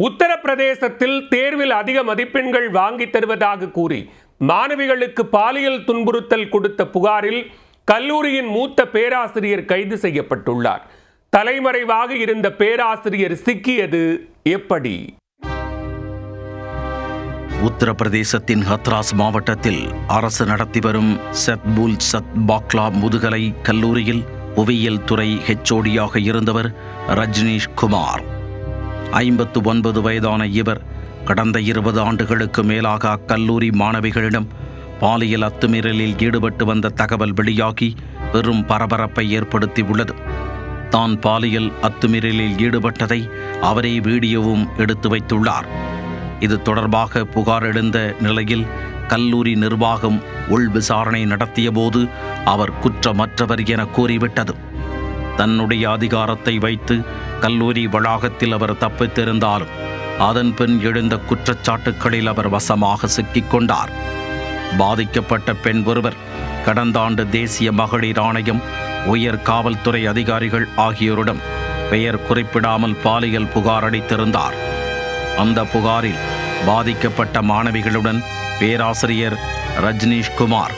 உத்தரப்பிரதேசத்தில் தேர்வில் அதிக மதிப்பெண்கள் வாங்கித் தருவதாக கூறி மாணவிகளுக்கு பாலியல் துன்புறுத்தல் கொடுத்த புகாரில் கல்லூரியின் மூத்த பேராசிரியர் கைது செய்யப்பட்டுள்ளார். தலைமறைவாக இருந்த பேராசிரியர் சிக்கியது எப்படி? உத்தரப்பிரதேசத்தின் ஹத்ராஸ் மாவட்டத்தில் அரசு நடத்தி வரும் சத்புல் சத் பாக்லா முதுகலை கல்லூரியில் புவியியல் துறை ஹெச்ஓடியாக இருந்தவர் ரஜ்னீஷ் குமார். 59 வயதான இவர் கடந்த 20 ஆண்டுகளுக்கு மேலாக அக்கல்லூரி மாணவிகளிடம் பாலியல் அத்துமீறலில் ஈடுபட்டு வந்த தகவல் வெளியாகி பெரும் பரபரப்பை ஏற்படுத்தியுள்ளது. தான் பாலியல் அத்துமீறலில் ஈடுபட்டதை அவரே வீடியோவும் எடுத்து வைத்துள்ளார். இது தொடர்பாக புகார் எழுந்த நிலையில் கல்லூரி நிர்வாகம் உள் விசாரணை நடத்திய போது அவர் குற்றமற்றவர் என கூறிவிட்டது. தன்னுடைய அதிகாரத்தை வைத்து கல்லூரி வளாகத்தில் அவர் தப்பித்திருந்தாலும் அதன் பின் எழுந்த குற்றச்சாட்டுகளில் அவர் வசமாக சிக்கிக்கொண்டார். பாதிக்கப்பட்ட பெண் ஒருவர் கடந்த ஆண்டு தேசிய மகளிர் ஆணையம், உயர் காவல்துறை அதிகாரிகள் ஆகியோரிடம் பெயர் குறிப்பிடாமல் பாலியல் புகார் அளித்திருந்தார். அந்த புகாரில் பாதிக்கப்பட்ட மாணவிகளுடன் பேராசிரியர் ரஜ்னீஷ் குமார்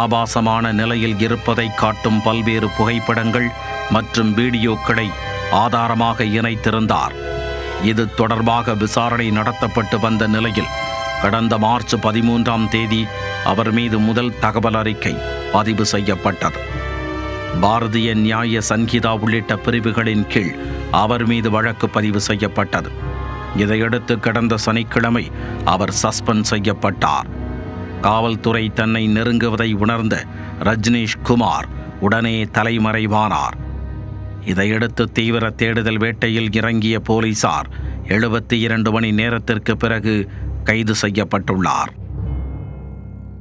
ஆபாசமான நிலையில் இருப்பதை காட்டும் பல்வேறு புகைப்படங்கள் மற்றும் வீடியோக்களை ஆதாரமாக இணைத்திருந்தார். இது தொடர்பாக விசாரணை நடத்தப்பட்டு வந்த நிலையில் கடந்த மார்ச் 13ஆம் தேதி அவர் மீது முதல் தகவல் அறிக்கை பதிவு செய்யப்பட்டது. பாரதிய நியாய சங்கீதா உள்ளிட்ட பிரிவுகளின் கீழ் அவர் மீது வழக்கு பதிவு செய்யப்பட்டது. இதையடுத்து கடந்த சனிக்கிழமை அவர் சஸ்பெண்ட் செய்யப்பட்டார். காவல்துறை தன்னை நெருங்குவதை உணர்ந்த ரஜ்னீஷ் குமார் உடனே தலைமறைவானார். இதையடுத்து தீவிர தேடுதல் வேட்டையில் இறங்கிய போலீசார் 72 மணி நேரத்திற்கு பிறகு கைது செய்யப்பட்டுள்ளார்.